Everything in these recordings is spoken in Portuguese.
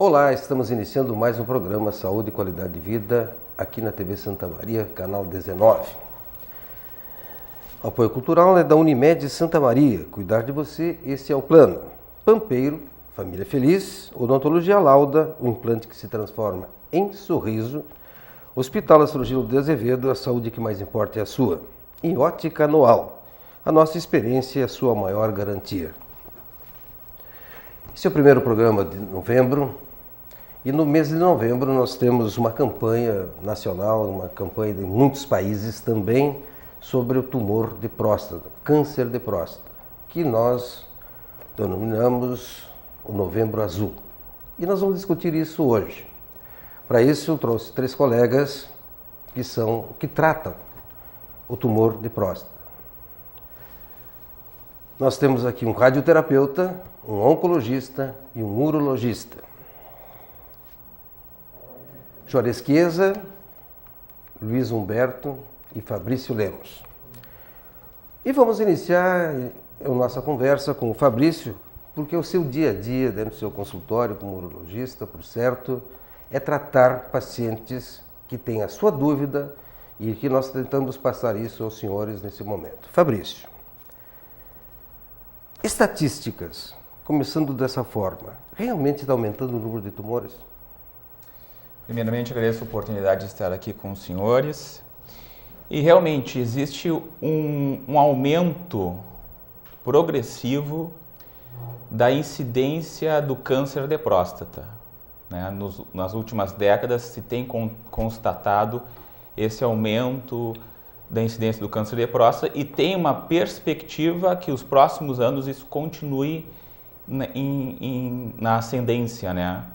Olá, estamos iniciando mais um programa Saúde e Qualidade de Vida aqui na TV Santa Maria, canal 19. O apoio cultural é da Unimed Santa Maria. Cuidar de você, esse é o plano. Pampeiro, família feliz, Odontologia Lauda, o implante que se transforma em sorriso. Hospital Astrogilo de Azevedo, a saúde que mais importa é a sua. E Ótica Noal, a nossa experiência é a sua maior garantia. Esse é o primeiro programa de novembro. E no mês de novembro nós temos uma campanha nacional, uma campanha de muitos países também sobre o tumor de próstata, câncer de próstata, que nós denominamos o Novembro Azul. E nós vamos discutir isso hoje. Para isso eu trouxe 3 colegas que tratam o tumor de próstata. Nós temos aqui um radioterapeuta, um oncologista e um urologista. Juarez Chiesa, Luiz Humberto e Fabrício Lemos. E vamos iniciar a nossa conversa com o Fabrício, porque o seu dia a dia dentro do seu consultório como urologista, por certo, é tratar pacientes que têm a sua dúvida e que nós tentamos passar isso aos senhores nesse momento. Fabrício, estatísticas, começando dessa forma, realmente está aumentando o número de tumores? Primeiramente, agradeço a oportunidade de estar aqui com os senhores. E realmente existe um aumento progressivo da incidência do câncer de próstata, né? Nas últimas décadas se tem constatado esse aumento da incidência do câncer de próstata e tem uma perspectiva que os próximos anos isso continue na ascendência, né?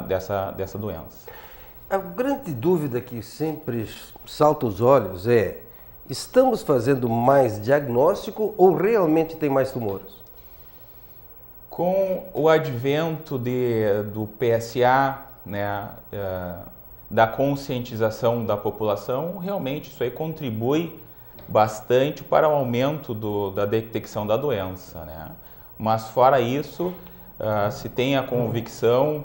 Dessa doença. A grande dúvida que sempre salta aos olhos é: estamos fazendo mais diagnóstico ou realmente tem mais tumores? Com o advento do PSA, né, da conscientização da população, realmente isso aí contribui bastante para o aumento da detecção da doença, né? Mas fora isso, se tem a convicção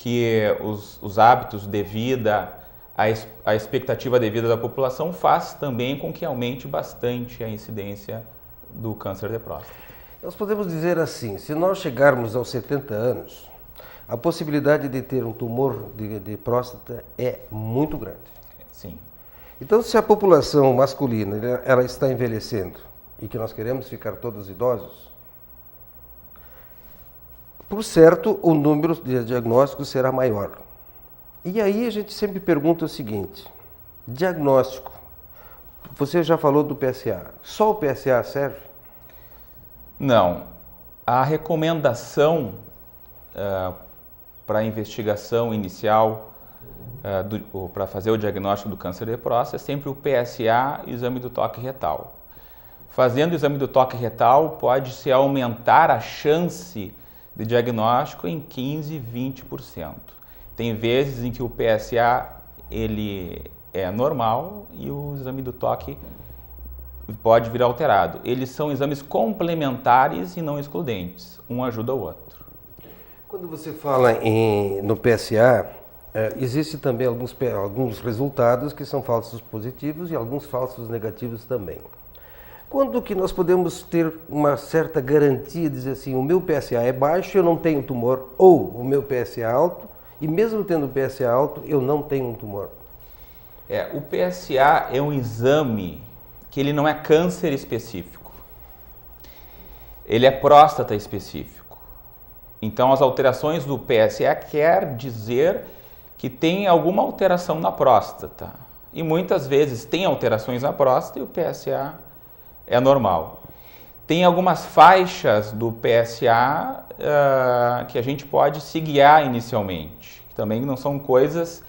que os hábitos de vida, a expectativa de vida da população faz também com que aumente bastante a incidência do câncer de próstata. Nós podemos dizer assim, se nós chegarmos aos 70 anos, a possibilidade de ter um tumor de próstata é muito grande. Sim. Então, se a população masculina ela está envelhecendo e que nós queremos ficar todos idosos, por certo, o número de diagnósticos será maior. E aí a gente sempre pergunta o seguinte: diagnóstico, você já falou do PSA, só o PSA serve? Não. A recomendação para a investigação inicial, para fazer o diagnóstico do câncer de próstata, é sempre o PSA e o exame do toque retal. Fazendo o exame do toque retal, pode-se aumentar a chance de diagnóstico em 15%, 20%. Tem vezes em que o PSA ele é normal e o exame do toque pode vir alterado. Eles são exames complementares e não excludentes. Um ajuda o outro. Quando você fala no PSA, existe também alguns resultados que são falsos positivos e alguns falsos negativos também. Quando que nós podemos ter uma certa garantia, dizer assim, o meu PSA é baixo, eu não tenho tumor, ou o meu PSA é alto, e mesmo tendo PSA alto, eu não tenho um tumor? O PSA é um exame que ele não é câncer específico, ele é próstata específico. Então, as alterações do PSA quer dizer que tem alguma alteração na próstata. E muitas vezes tem alterações na próstata e o PSA é normal. Tem algumas faixas do PSA que a gente pode se guiar inicialmente, que também não são coisas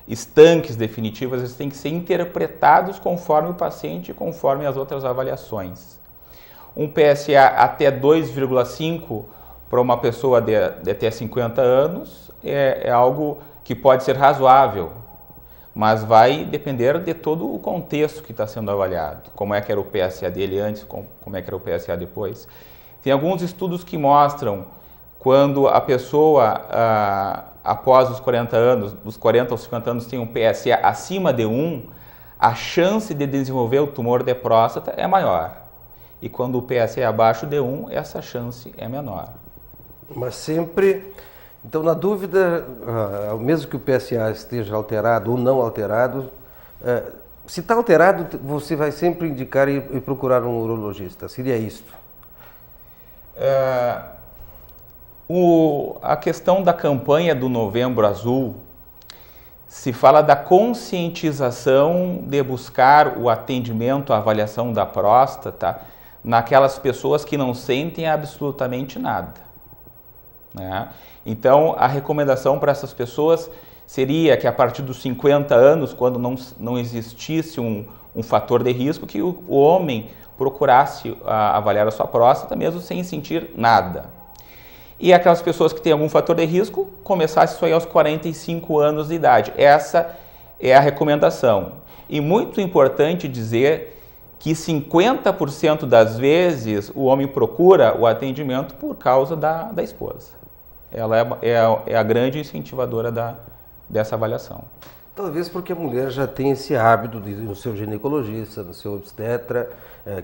estanques definitivas, eles têm que ser interpretados conforme o paciente e conforme as outras avaliações. Um PSA até 2,5 para uma pessoa de até 50 anos é algo que pode ser razoável, mas vai depender de todo o contexto que está sendo avaliado. Como é que era o PSA dele antes, como é que era o PSA depois. Tem alguns estudos que mostram quando a pessoa, após os 40 anos, dos 40 aos 50 anos, tem um PSA acima de 1, a chance de desenvolver o tumor de próstata é maior. E quando o PSA é abaixo de 1, essa chance é menor. Mas sempre... Então, na dúvida, mesmo que o PSA esteja alterado ou não alterado, se está alterado, você vai sempre indicar e procurar um urologista. Seria isto? A questão da campanha do Novembro Azul se fala da conscientização de buscar o atendimento, a avaliação da próstata naquelas pessoas que não sentem absolutamente nada, né? Então, a recomendação para essas pessoas seria que a partir dos 50 anos, quando não existisse um fator de risco, que o homem procurasse avaliar a sua próstata mesmo sem sentir nada. E aquelas pessoas que têm algum fator de risco, começasse isso aí aos 45 anos de idade. Essa é a recomendação. E muito importante dizer que 50% das vezes o homem procura o atendimento por causa da esposa. Ela é a grande incentivadora dessa avaliação. Talvez porque a mulher já tem esse hábito de ir no seu ginecologista, no seu obstetra,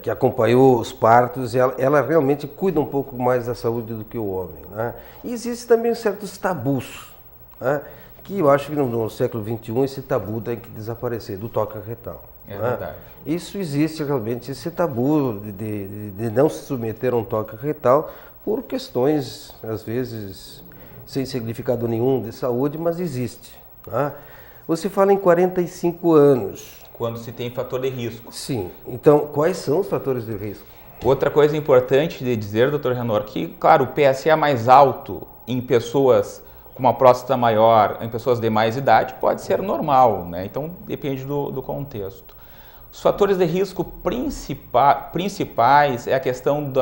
que acompanhou os partos, ela realmente cuida um pouco mais da saúde do que o homem, né? E existem também certos tabus, né? Que eu acho que no século XXI esse tabu tem que desaparecer, do toque retal. É verdade. Isso existe realmente, esse tabu de não se submeter a um toque retal, por questões, às vezes, sem significado nenhum de saúde, mas existe. Tá? Você fala em 45 anos. Quando se tem fator de risco. Sim. Então, quais são os fatores de risco? Outra coisa importante de dizer, Dr. Renor, que, claro, o PSA mais alto em pessoas com uma próstata maior, em pessoas de mais idade, pode ser normal, né? Então, depende do contexto. Os fatores de risco principais é a questão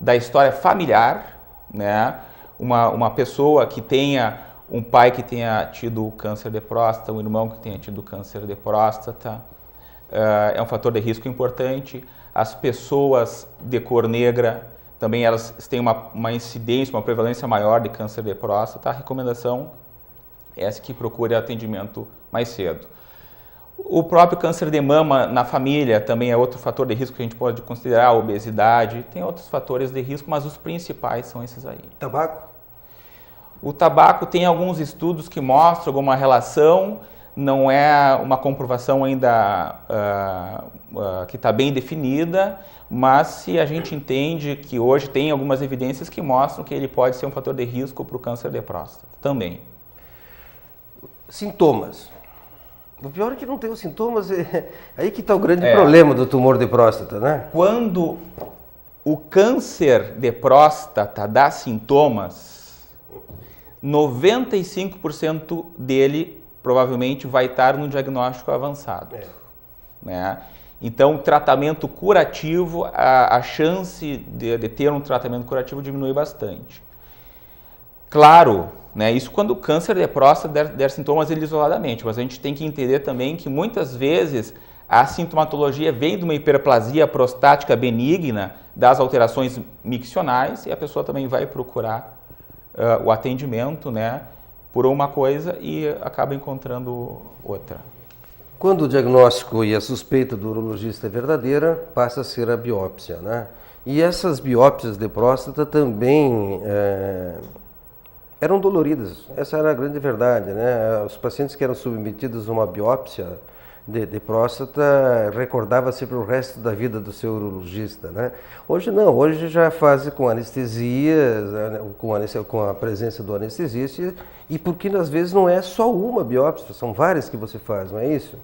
da história familiar, né? Uma pessoa que tenha um pai que tenha tido câncer de próstata, um irmão que tenha tido câncer de próstata, é um fator de risco importante. As pessoas de cor negra, também elas têm uma incidência, uma prevalência maior de câncer de próstata. A recomendação é essa, que procure atendimento mais cedo. O próprio câncer de mama na família também é outro fator de risco que a gente pode considerar, a obesidade. Tem outros fatores de risco, mas os principais são esses aí. Tabaco? O tabaco tem alguns estudos que mostram alguma relação, não é uma comprovação ainda que está bem definida, mas se a gente entende que hoje tem algumas evidências que mostram que ele pode ser um fator de risco para o câncer de próstata também. Sintomas. O pior é que não tem os sintomas, aí que está o grande problema do tumor de próstata, né? Quando o câncer de próstata dá sintomas, 95% dele provavelmente vai estar no diagnóstico avançado. Né? Então, tratamento curativo, a chance de ter um tratamento curativo diminui bastante. Claro, né, isso quando o câncer de próstata der sintomas ele isoladamente, mas a gente tem que entender também que muitas vezes a sintomatologia vem de uma hiperplasia prostática benigna, das alterações miccionais, e a pessoa também vai procurar o atendimento, né, por uma coisa e acaba encontrando outra. Quando o diagnóstico e a suspeita do urologista é verdadeira, passa a ser a biópsia, né? E essas biópsias de próstata também eram doloridas, essa era a grande verdade, né? Os pacientes que eram submetidos a uma biópsia de próstata recordava-se para o resto da vida do seu urologista, né? Hoje não, hoje já faz com anestesia, com a presença do anestesista, e porque às vezes não é só uma biópsia, são várias que você faz, não é isso?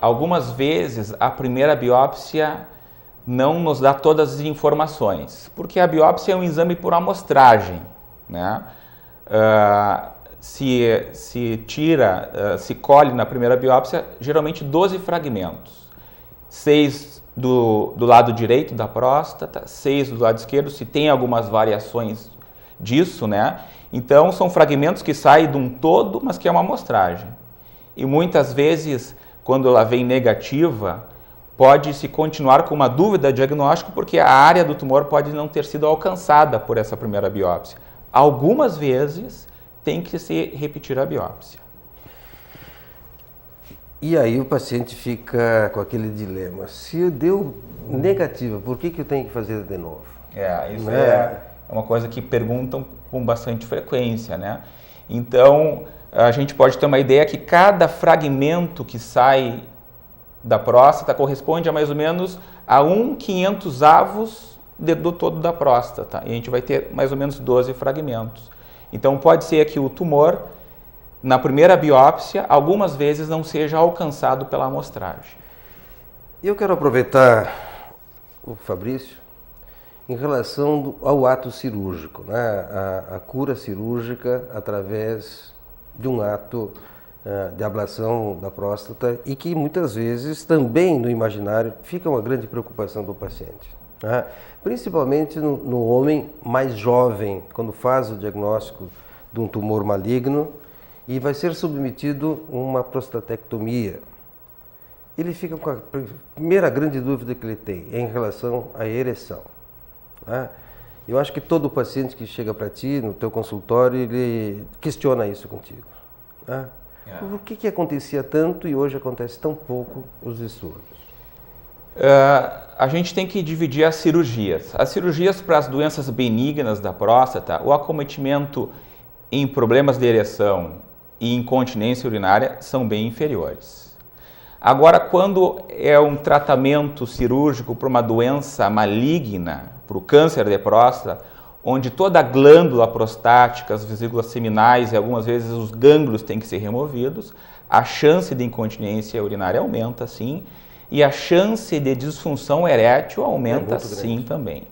Algumas vezes a primeira biópsia não nos dá todas as informações, porque a biópsia é um exame por amostragem, né? Se colhe na primeira biópsia, geralmente 12 fragmentos. 6 do lado direito da próstata, 6 do lado esquerdo, se tem algumas variações disso, né? Então, são fragmentos que saem de um todo, mas que é uma amostragem. E muitas vezes, quando ela vem negativa, pode-se continuar com uma dúvida diagnóstica porque a área do tumor pode não ter sido alcançada por essa primeira biópsia. Algumas vezes tem que se repetir a biópsia. E aí o paciente fica com aquele dilema. Se deu negativa, por que eu tenho que fazer de novo? Isso é uma coisa que perguntam com bastante frequência, né? Então, a gente pode ter uma ideia que cada fragmento que sai da próstata corresponde a mais ou menos a 1/500º do todo da próstata. E a gente vai ter mais ou menos 12 fragmentos. Então, pode ser que o tumor, na primeira biópsia, algumas vezes não seja alcançado pela amostragem. Eu quero aproveitar o Fabrício em relação ao ato cirúrgico, né? A cura cirúrgica através de um ato de ablação da próstata e que muitas vezes também no imaginário fica uma grande preocupação do paciente, né? Principalmente no homem mais jovem, quando faz o diagnóstico de um tumor maligno e vai ser submetido a uma prostatectomia. Ele fica com a primeira grande dúvida que ele tem em relação à ereção, né? Eu acho que todo paciente que chega para ti, no teu consultório, ele questiona isso contigo, né? Por que acontecia tanto e hoje acontece tão pouco os distúrbios? A gente tem que dividir as cirurgias. As cirurgias para as doenças benignas da próstata, o acometimento em problemas de ereção e incontinência urinária são bem inferiores. Agora, quando é um tratamento cirúrgico para uma doença maligna, para o câncer de próstata, onde toda a glândula prostática, as vesículas seminais e algumas vezes os gânglios têm que ser removidos, a chance de incontinência urinária aumenta sim, e a chance de disfunção erétil aumenta sim também.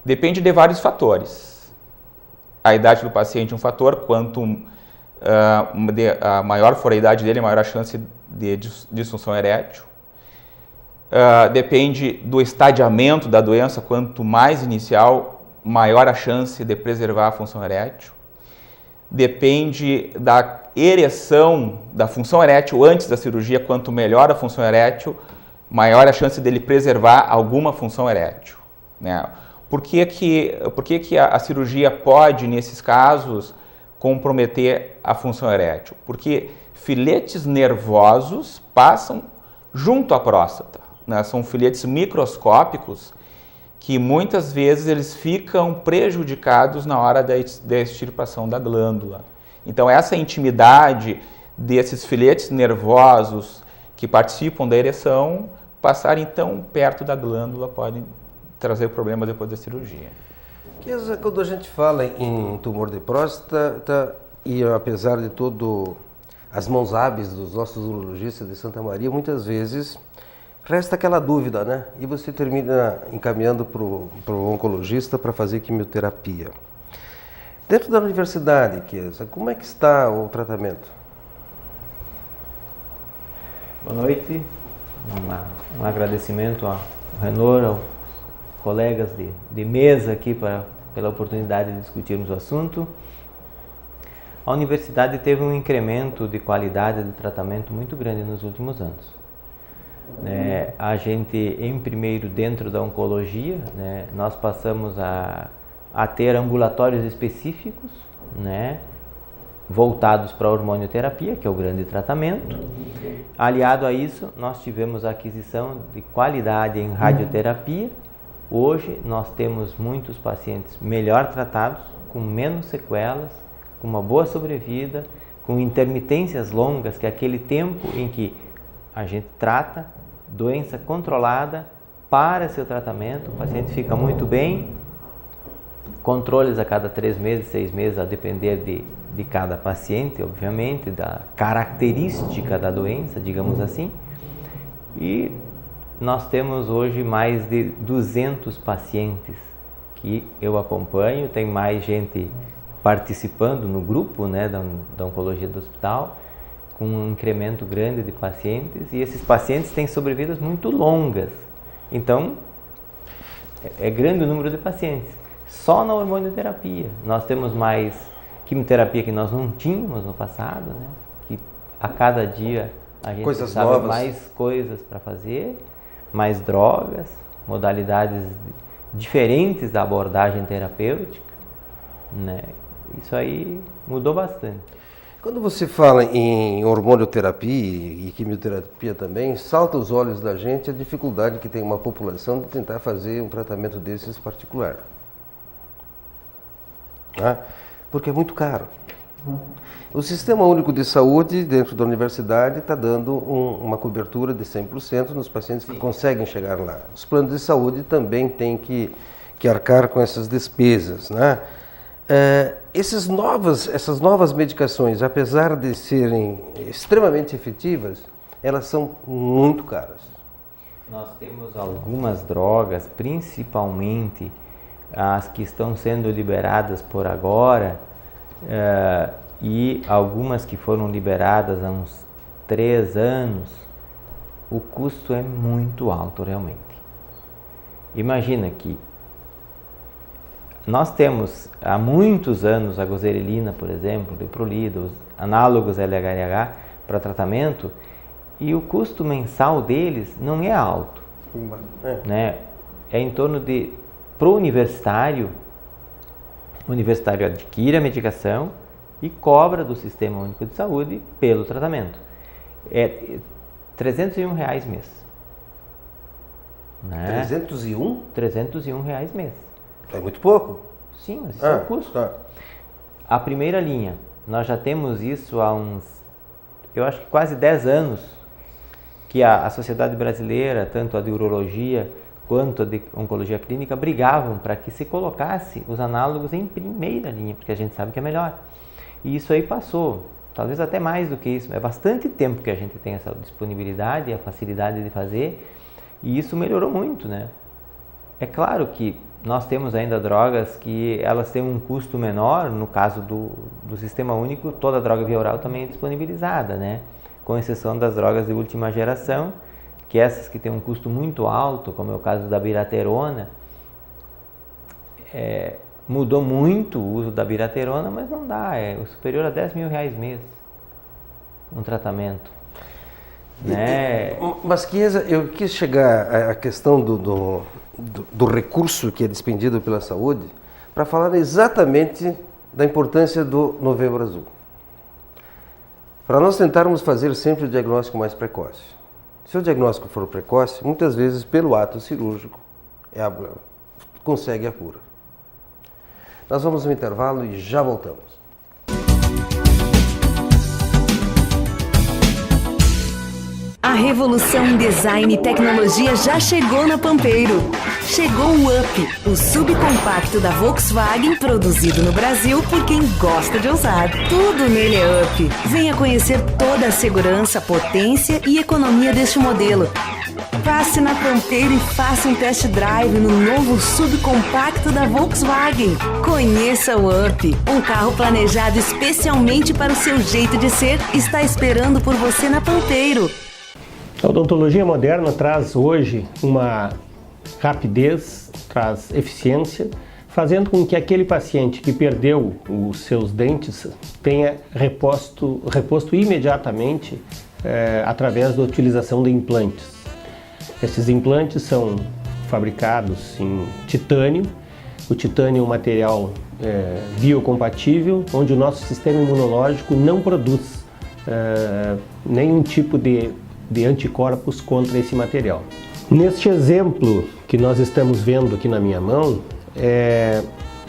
Depende de vários fatores. A idade do paciente é um fator, quanto maior for a idade dele, maior a chance de disfunção erétil. Depende do estadiamento da doença, quanto mais inicial, maior a chance de preservar a função erétil. Depende da ereção, da função erétil antes da cirurgia, quanto melhor a função erétil, maior a chance dele preservar alguma função erétil, né? Por que a cirurgia pode, nesses casos, comprometer a função erétil? Porque filetes nervosos passam junto à próstata, né? São filetes microscópicos que muitas vezes eles ficam prejudicados na hora da extirpação da glândula. Então essa intimidade desses filetes nervosos que participam da ereção, passarem tão perto da glândula podem trazer problemas depois da cirurgia. Quando a gente fala em tumor de próstata, e apesar de todo as mãos hábeis dos nossos urologistas de Santa Maria, muitas vezes resta aquela dúvida, né? E você termina encaminhando para o oncologista para fazer quimioterapia. Dentro da universidade, como é que está o tratamento? Boa noite. Um agradecimento ao Renor, aos colegas de mesa aqui pela oportunidade de discutirmos o assunto. A universidade teve um incremento de qualidade do tratamento muito grande nos últimos anos. A gente, em primeiro, dentro da oncologia, nós passamos a ter ambulatórios específicos, voltados para a hormonioterapia, que é o grande tratamento. Aliado a isso, nós tivemos a aquisição de qualidade em radioterapia. Hoje, nós temos muitos pacientes melhor tratados, com menos sequelas, com uma boa sobrevida, com intermitências longas, que é aquele tempo em que a gente trata, doença controlada, para seu tratamento, o paciente fica muito bem, controles a cada 3 meses, 6 meses, a depender de cada paciente, obviamente, da característica da doença, digamos assim. E nós temos hoje mais de 200 pacientes que eu acompanho, tem mais gente participando no grupo da oncologia do hospital, com um incremento grande de pacientes, e esses pacientes têm sobrevidas muito longas. Então, é grande o número de pacientes. Só na hormonioterapia. Nós temos mais quimioterapia que nós não tínhamos no passado, que a cada dia a gente sabe mais coisas para fazer. mais drogas, modalidades diferentes da abordagem terapêutica, né? Isso aí mudou bastante. Quando você fala em hormonioterapia e quimioterapia também, salta aos olhos da gente a dificuldade que tem uma população de tentar fazer um tratamento desses particular. Porque é muito caro. O Sistema Único de Saúde, dentro da universidade, está dando uma cobertura de 100% nos pacientes que conseguem chegar lá. Os planos de saúde também têm que arcar com essas despesas, né? Essas novas medicações, apesar de serem extremamente efetivas, elas são muito caras. Nós temos algumas drogas, principalmente as que estão sendo liberadas por agora, e algumas que foram liberadas há uns 3 anos, o custo é muito alto realmente. Imagina que nós temos há muitos anos a gozerelina, por exemplo, leprolida, os análogos LHRH para tratamento, e o custo mensal deles não é alto, né? É em torno de, para o universitário adquire a medicação e cobra do Sistema Único de Saúde pelo tratamento. É R$301 mês. Né? 301? R$301 mês. É muito pouco? Sim, mas isso é o custo. Tá. A primeira linha, nós já temos isso há uns, eu acho que quase 10 anos, que a Sociedade Brasileira, tanto a de Urologia quanto a de Oncologia Clínica, brigavam para que se colocasse os análogos em primeira linha, porque a gente sabe que é melhor. E isso aí passou, talvez até mais do que isso. É bastante tempo que a gente tem essa disponibilidade e a facilidade de fazer, e isso melhorou muito, né? É claro que nós temos ainda drogas que elas têm um custo menor. No caso do Sistema Único, toda droga via oral também é disponibilizada, né? Com exceção das drogas de última geração, que essas que têm um custo muito alto, como é o caso da biraterona, mudou muito o uso da biraterona, mas não dá, é superior a R$10 mil mês um tratamento. Né? Mas eu quis chegar à questão do recurso que é despendido pela saúde para falar exatamente da importância do Novembro Azul. Para nós tentarmos fazer sempre o diagnóstico mais precoce. Se o diagnóstico for precoce, muitas vezes pelo ato cirúrgico consegue a cura. Nós vamos no intervalo e já voltamos. A revolução em design e tecnologia já chegou na Pampeiro. Chegou o Up, o subcompacto da Volkswagen, produzido no Brasil por quem gosta de ousar. Tudo nele é Up. Venha conhecer toda a segurança, potência e economia deste modelo. Passe na Pampeiro e faça um test drive no novo subcompacto da Volkswagen. Conheça o Up, um carro planejado especialmente para o seu jeito de ser, está esperando por você na Pampeiro. A odontologia moderna traz hoje uma rapidez, traz eficiência, fazendo com que aquele paciente que perdeu os seus dentes tenha reposto imediatamente através da utilização de implantes. Esses implantes são fabricados em titânio. O titânio é um material biocompatível, onde o nosso sistema imunológico não produz nenhum tipo de anticorpos contra esse material. Neste exemplo que nós estamos vendo aqui na minha mão,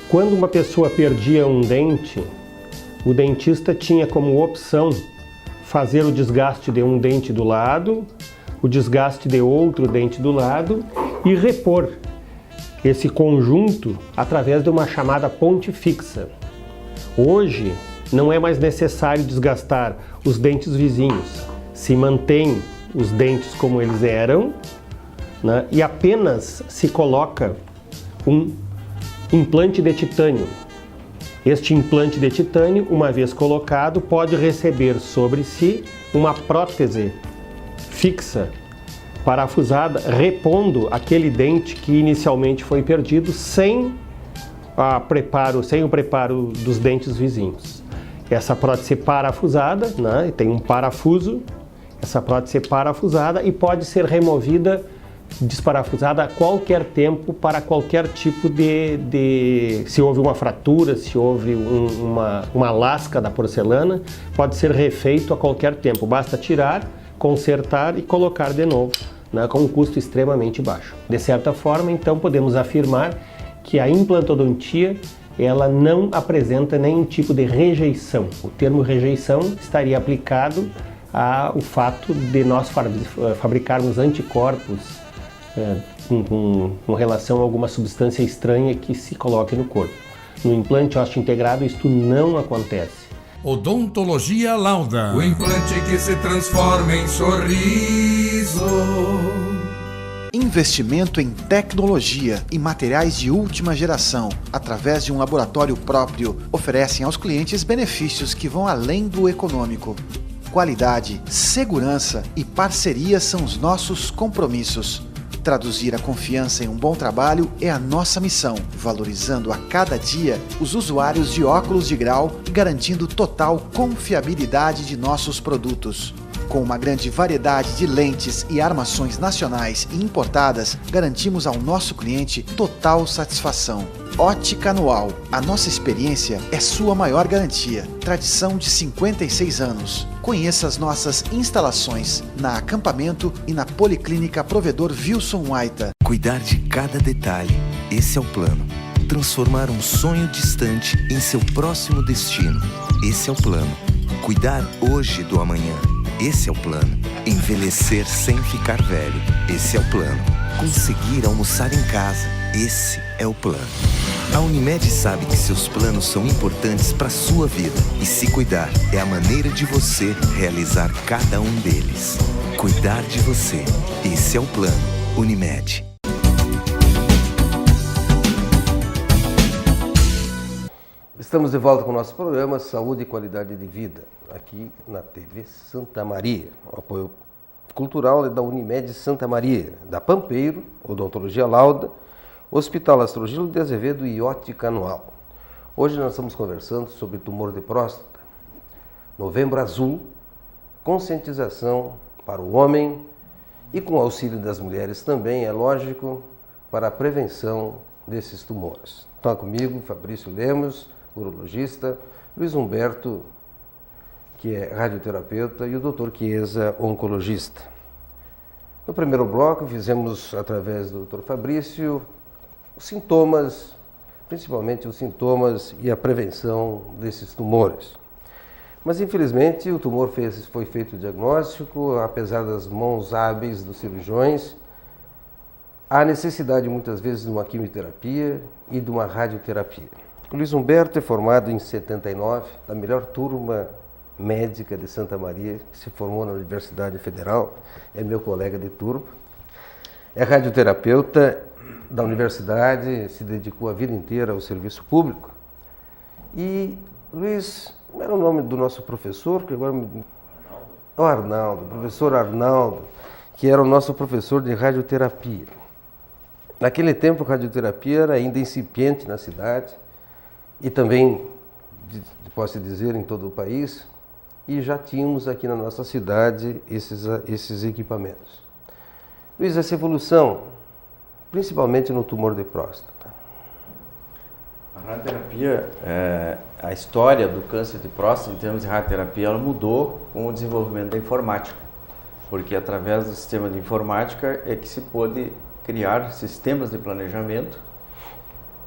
quando uma pessoa perdia um dente, o dentista tinha como opção fazer o desgaste de um dente do lado, o desgaste de outro dente do lado e repor esse conjunto através de uma chamada ponte fixa. Hoje não é mais necessário desgastar os dentes vizinhos. Se mantém os dentes como eles eram, né, e apenas se coloca um implante de titânio. Este implante de titânio, uma vez colocado, pode receber sobre si uma prótese fixa, parafusada, repondo aquele dente que inicialmente foi perdido sem o preparo dos dentes vizinhos. Essa prótese parafusada, né, tem um parafuso. Essa prótese é parafusada e pode ser removida desparafusada a qualquer tempo para qualquer tipo se houve uma fratura, se houve uma lasca da porcelana, pode ser refeito a qualquer tempo. Basta tirar, consertar e colocar de novo, né, com um custo extremamente baixo. De certa forma, então, podemos afirmar que a implantodontia ela não apresenta nenhum tipo de rejeição. O termo rejeição estaria aplicado ao fato de nós fabricarmos anticorpos com relação a alguma substância estranha que se coloque no corpo. No implante ósseo integrado isto não acontece. Odontologia Lauda. O implante que se transforma em sorriso. Investimento em tecnologia e materiais de última geração, através de um laboratório próprio, oferecem aos clientes benefícios que vão além do econômico. Qualidade, segurança e parceria são os nossos compromissos. Traduzir a confiança em um bom trabalho é a nossa missão, valorizando a cada dia os usuários de óculos de grau e garantindo total confiabilidade de nossos produtos. Com uma grande variedade de lentes e armações nacionais e importadas, garantimos ao nosso cliente total satisfação. Ótica Anual. A nossa experiência é sua maior garantia. Tradição de 56 anos. Conheça as nossas instalações na Acampamento e na Policlínica Provedor Wilson Waita. Cuidar de cada detalhe. Esse é o plano. Transformar um sonho distante em seu próximo destino. Esse é o plano. Cuidar hoje do amanhã. Esse é o plano. Envelhecer sem ficar velho. Esse é o plano. Conseguir almoçar em casa. Esse é o plano. A Unimed sabe que seus planos são importantes para a sua vida. E se cuidar é a maneira de você realizar cada um deles. Cuidar de você. Esse é o plano. Unimed. Estamos de volta com o nosso programa Saúde e Qualidade de Vida, aqui na TV Santa Maria. O apoio cultural é da Unimed Santa Maria, da Pampeiro, Odontologia Lauda, Hospital Astrogilo de Azevedo e Ótica Anual. Hoje nós estamos conversando sobre tumor de próstata. Novembro Azul, conscientização para o homem e com o auxílio das mulheres também, é lógico, para a prevenção desses tumores. Está comigo Fabrício Lemos, urologista, Luiz Humberto, que é radioterapeuta, e o Dr. Chiesa, oncologista. No primeiro bloco, fizemos, através do Dr. Fabrício, os sintomas, principalmente os sintomas e a prevenção desses tumores. Mas, infelizmente, o tumor foi feito o diagnóstico, apesar das mãos hábeis dos cirurgiões, há necessidade, muitas vezes, de uma quimioterapia e de uma radioterapia. O Luiz Humberto é formado em 79, da melhor turma médica de Santa Maria, que se formou na Universidade Federal, é meu colega de turma. É radioterapeuta da universidade, se dedicou a vida inteira ao serviço público. E, Luiz, como era o nome do nosso professor, que agora o Arnaldo, o professor Arnaldo, que era o nosso professor de radioterapia. Naquele tempo, a radioterapia era ainda incipiente na cidade, e também, posso dizer, em todo o país, e já tínhamos aqui na nossa cidade esses equipamentos. Luiz, essa evolução, principalmente no tumor de próstata. A radioterapia, a história do câncer de próstata, em termos de radioterapia, ela mudou com o desenvolvimento da informática, porque através do sistema de informática é que se pôde criar sistemas de planejamento.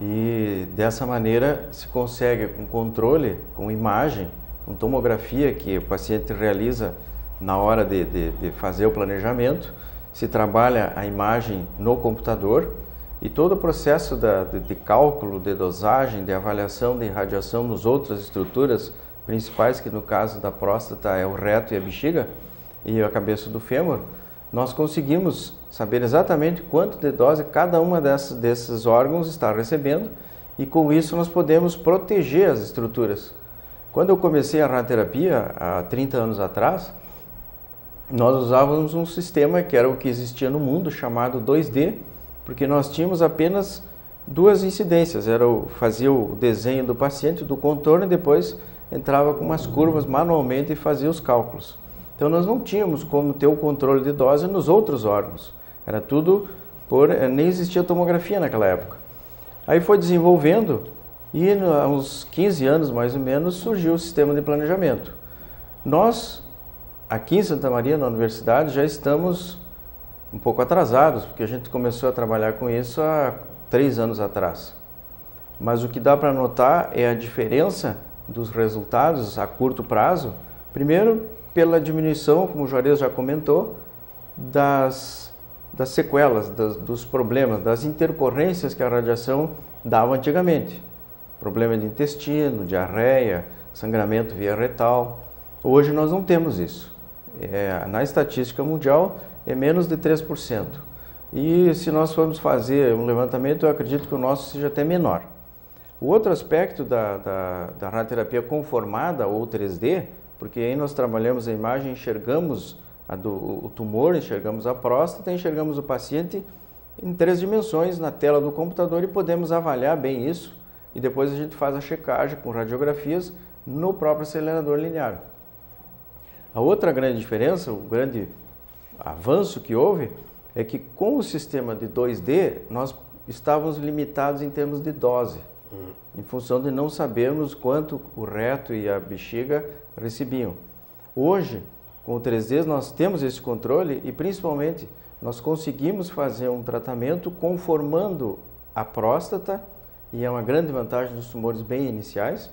E dessa maneira se consegue com controle, com imagem, com tomografia que o paciente realiza na hora de fazer o planejamento, se trabalha a imagem no computador e todo o processo de cálculo, de dosagem, de avaliação de radiação nas outras estruturas principais, que no caso da próstata é o reto e a bexiga e a cabeça do fêmur, nós conseguimos saber exatamente quanto de dose cada uma desses órgãos está recebendo e com isso nós podemos proteger as estruturas. Quando eu comecei a radioterapia, há 30 anos atrás, nós usávamos um sistema que era o que existia no mundo, chamado 2D, porque nós tínhamos apenas duas incidências, fazia o desenho do paciente, do contorno, e depois entrava com umas curvas manualmente e fazia os cálculos. Então nós não tínhamos como ter o controle de dose nos outros órgãos. Era tudo nem existia tomografia naquela época. Aí foi desenvolvendo e há uns 15 anos mais ou menos surgiu o sistema de planejamento. Nós, aqui em Santa Maria, na universidade, já estamos um pouco atrasados, porque a gente começou a trabalhar com isso há 3 anos atrás. Mas o que dá para notar é a diferença dos resultados a curto prazo, primeiro pela diminuição, como o Juarez já comentou, das sequelas, dos problemas, das intercorrências que a radiação dava antigamente. Problema de intestino, diarreia, sangramento via retal. Hoje nós não temos isso. Na estatística mundial é menos de 3%. E se nós formos fazer um levantamento, eu acredito que o nosso seja até menor. O outro aspecto da radioterapia conformada ou 3D, porque aí nós trabalhamos a imagem, enxergamos o tumor, enxergamos a próstata, enxergamos o paciente em 3 dimensões na tela do computador e podemos avaliar bem isso e depois a gente faz a checagem com radiografias no próprio acelerador linear. A outra grande diferença, o grande avanço que houve é que com o sistema de 2D nós estávamos limitados em termos de dose, em função de não sabermos quanto o reto e a bexiga recebiam. Hoje, com o 3D, nós temos esse controle e, principalmente, nós conseguimos fazer um tratamento conformando a próstata, e é uma grande vantagem dos tumores bem iniciais,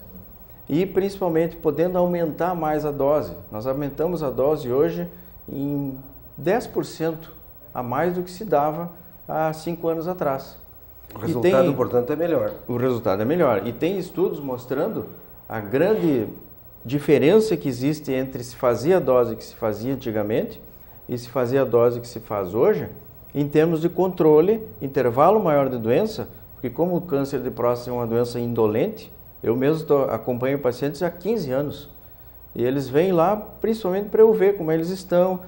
e, principalmente, podendo aumentar mais a dose. Nós aumentamos a dose hoje em 10% a mais do que se dava há 5 anos atrás. O resultado, portanto, é melhor. O resultado é melhor. E tem estudos mostrando a grande diferença que existe entre se fazer a dose que se fazia antigamente e se fazer a dose que se faz hoje, em termos de controle, intervalo maior de doença, porque como o câncer de próstata é uma doença indolente, eu mesmo acompanho pacientes há 15 anos. E eles vêm lá principalmente para eu ver como eles estão.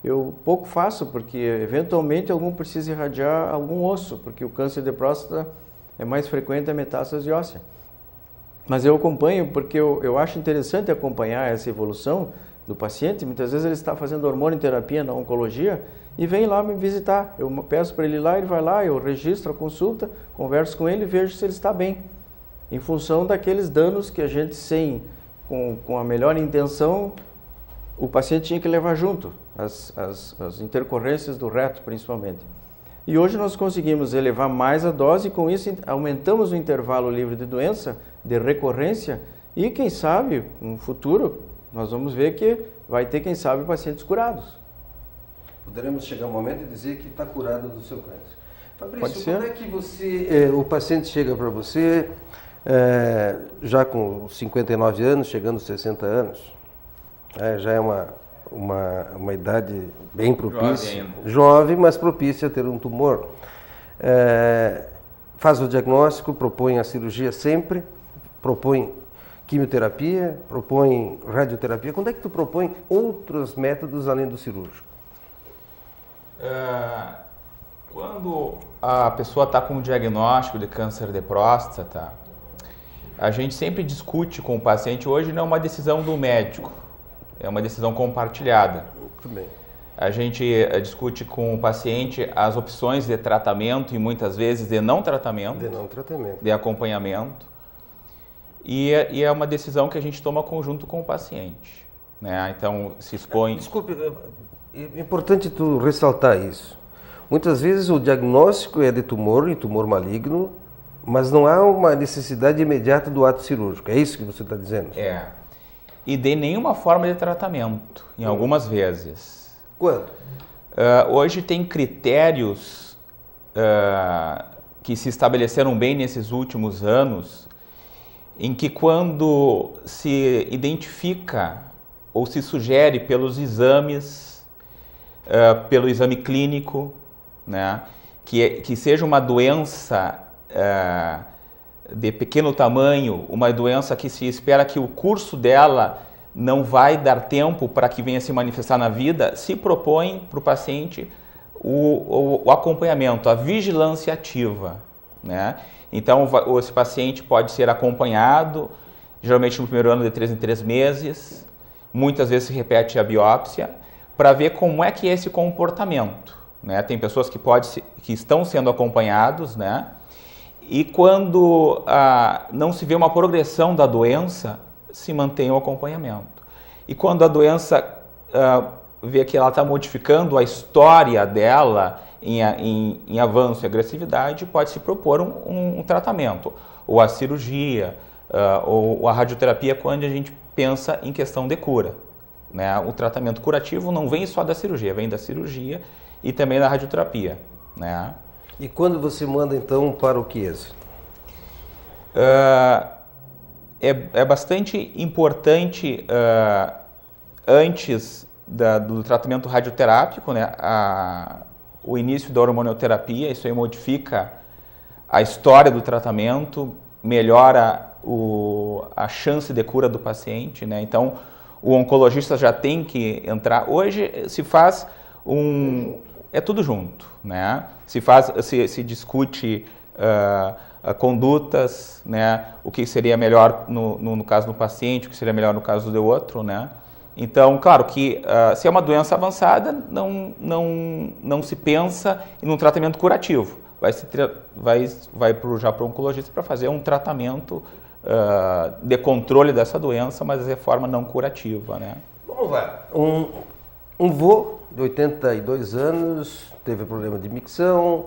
Eu pouco faço, porque eventualmente algum precisa irradiar algum osso, porque o câncer de próstata é mais frequente a metástase óssea. Mas eu acompanho porque eu acho interessante acompanhar essa evolução do paciente. Muitas vezes ele está fazendo hormonioterapia na oncologia e vem lá me visitar. Eu peço para ele ir lá, ele vai lá, eu registro a consulta, converso com ele e vejo se ele está bem. Em função daqueles danos que a gente, com a melhor intenção, o paciente tinha que levar junto, as intercorrências do reto principalmente. E hoje nós conseguimos elevar mais a dose e com isso aumentamos o intervalo livre de doença, de recorrência e quem sabe no futuro nós vamos ver que vai ter quem sabe pacientes curados. Poderemos chegar um momento e dizer que está curado do seu câncer. Fabrício, quando é que o paciente chega para você já com 59 anos, chegando aos 60 anos, já é uma idade bem propícia, jovem, mas propícia a ter um tumor. Faz o diagnóstico, propõe a cirurgia sempre, propõe quimioterapia, propõe radioterapia. Quando é que tu propõe outros métodos além do cirúrgico? Quando a pessoa está com o diagnóstico de câncer de próstata, a gente sempre discute com o paciente. Hoje não é uma decisão do médico, é uma decisão compartilhada. Muito bem. A gente discute com o paciente as opções de tratamento e muitas vezes de não tratamento, de acompanhamento. E é uma decisão que a gente toma conjunto com o paciente, né? Então se expõe... Desculpe, é importante tu ressaltar isso. Muitas vezes o diagnóstico é de tumor e tumor maligno, mas não há uma necessidade imediata do ato cirúrgico. É isso que você está dizendo? E de nenhuma forma de tratamento, em algumas vezes. Quando? Hoje tem critérios que se estabeleceram bem nesses últimos anos, em que quando se identifica ou se sugere pelos exames, pelo exame clínico, né, que seja uma doença de pequeno tamanho, uma doença que se espera que o curso dela não vai dar tempo para que venha se manifestar na vida, se propõe para o paciente o acompanhamento, a vigilância ativa, né? Então, esse paciente pode ser acompanhado, geralmente no primeiro ano de 3 em 3 meses, muitas vezes se repete a biópsia, para ver como é que é esse comportamento, né? Tem pessoas que estão sendo acompanhados, né? E quando não se vê uma progressão da doença, se mantém o acompanhamento. E quando a doença vê que ela está modificando a história dela em avanço e agressividade, pode-se propor um tratamento, ou a cirurgia, ou a radioterapia, quando a gente pensa em questão de cura, né? O tratamento curativo não vem só da cirurgia, vem da cirurgia e também da radioterapia, né? E quando você manda então para o Chiesa? É bastante importante antes do tratamento radioterápico, né? O início da hormonioterapia, isso aí modifica a história do tratamento, melhora a chance de cura do paciente, né? Então, o oncologista já tem que entrar. Hoje se faz é tudo junto, né? Se discute condutas, né? O que seria melhor no caso do paciente, o que seria melhor no caso do outro, né? Então, claro que se é uma doença avançada, não se pensa em um tratamento curativo. Vai já para o oncologista para fazer um tratamento de controle dessa doença, mas de forma não curativa, né? Vamos lá. Um vô de 82 anos, teve problema de micção,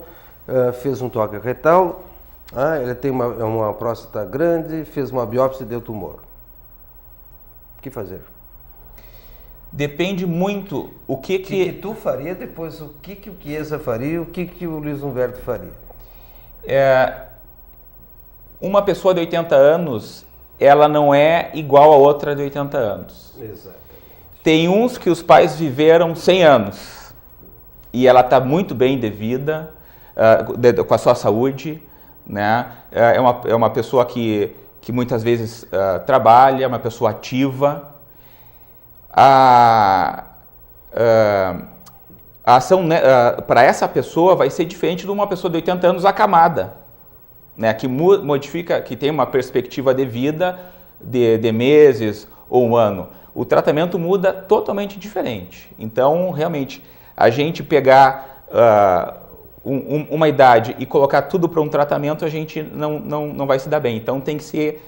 fez um toque retal, ele tem uma próstata grande, fez uma biópsia e deu tumor. O que fazer? Depende muito o que tu faria, depois o que o Chiesa faria, o que o Luiz Humberto faria. Uma pessoa de 80 anos, ela não é igual a outra de 80 anos. Exatamente. Tem uns que os pais viveram 100 anos e ela está muito bem de vida, com a sua saúde, né? É uma pessoa que muitas vezes trabalha, é uma pessoa ativa. A ação, né, para essa pessoa vai ser diferente de uma pessoa de 80 anos acamada, né, que modifica, que tem uma perspectiva de vida de meses ou um ano. O tratamento muda totalmente diferente. Então, realmente, a gente pegar uma idade e colocar tudo para um tratamento, a gente não vai se dar bem. Então, tem que ser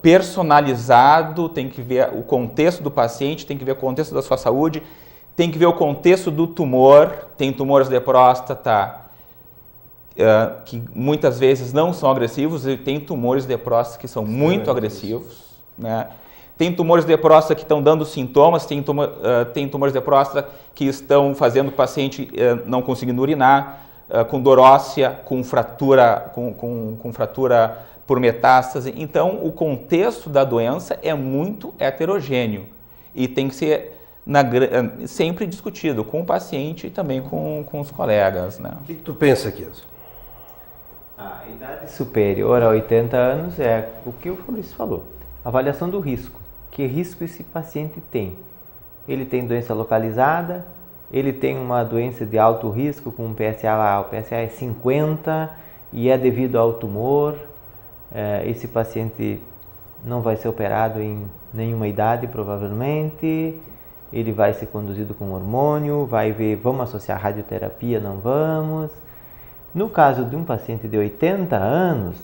personalizado, tem que ver o contexto do paciente, tem que ver o contexto da sua saúde, tem que ver o contexto do tumor. Tem tumores de próstata que muitas vezes não são agressivos, e tem tumores de próstata que são muito agressivos, né? Tem tumores de próstata que estão dando sintomas, tem tumores de próstata que estão fazendo o paciente não conseguindo urinar, com dor óssea, com fratura, com fratura por metástase. Então, o contexto da doença é muito heterogêneo e tem que ser sempre discutido com o paciente e também com os colegas, né? O que tu pensa, Chiesa? A idade superior a 80 anos é o que o Luiz falou. Avaliação do risco. Que risco esse paciente tem? Ele tem doença localizada, ele tem uma doença de alto risco com um PSA lá, o PSA é 50 e é devido ao tumor. Esse paciente não vai ser operado em nenhuma idade, provavelmente. Ele vai ser conduzido com hormônio, vai ver, vamos associar radioterapia, não vamos. No caso de um paciente de 80 anos,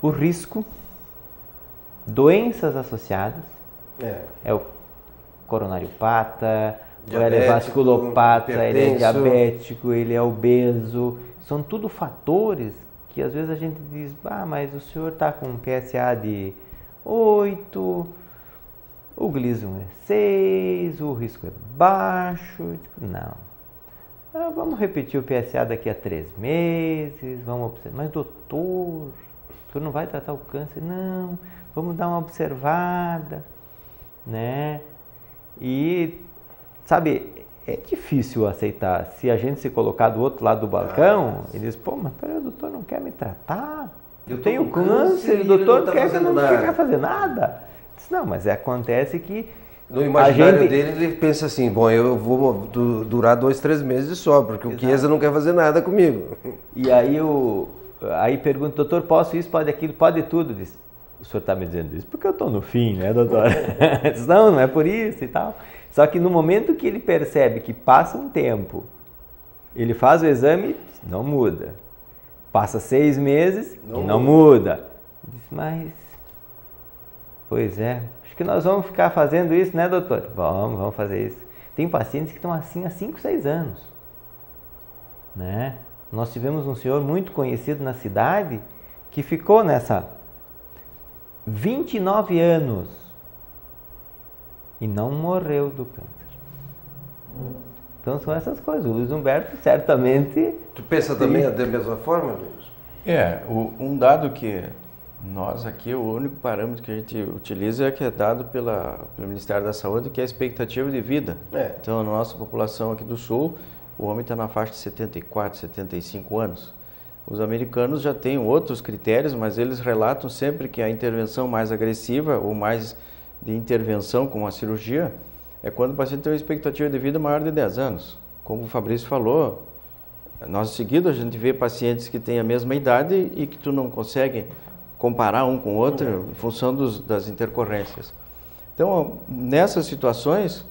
o risco, doenças associadas, é o coronariopata, ele é vasculopata, ele é diabético, ele é obeso, são tudo fatores que às vezes a gente diz, mas o senhor está com um PSA de 8, o Gleason é 6, o risco é baixo. Não. Vamos repetir o PSA daqui a 3 meses, vamos observar. Mas doutor, o senhor não vai tratar o câncer? Não, vamos dar uma observada, né? E, sabe, é difícil aceitar. Se a gente se colocar do outro lado do balcão, ele diz, mas peraí, o doutor não quer me tratar? Eu tenho câncer, o doutor não quer fazer nada. Diz, não, mas acontece que no imaginário dele, ele pensa assim, eu vou durar 2, 3 meses só, porque o Chiesa não quer fazer nada comigo. E aí, aí pergunta, doutor, posso isso, pode aquilo, pode tudo? Diz, o senhor está me dizendo isso porque eu estou no fim, né, doutor? Não é por isso e tal. Só que no momento que ele percebe que passa um tempo, ele faz o exame, não muda. Passa 6 meses e não muda. Diz, mas, pois é, acho que nós vamos ficar fazendo isso, né, doutor? Vamos fazer isso. Tem pacientes que estão assim há 5, 6 anos. Né? Nós tivemos um senhor muito conhecido na cidade que ficou nessa 29 anos e não morreu do câncer. Então são essas coisas. O Luiz Humberto certamente... Tu pensa também da mesma forma, Luiz? Um dado que nós aqui, o único parâmetro que a gente utiliza é que é dado pelo Ministério da Saúde, que é a expectativa de vida. Então, na nossa população aqui do Sul, o homem está na faixa de 74, 75 anos. Os americanos já têm outros critérios, mas eles relatam sempre que a intervenção mais agressiva ou mais de intervenção, como a cirurgia, é quando o paciente tem uma expectativa de vida maior de 10 anos. Como o Fabrício falou, nós em seguida a gente vê pacientes que têm a mesma idade e que tu não consegue comparar um com o outro em função das intercorrências. Então, nessas situações,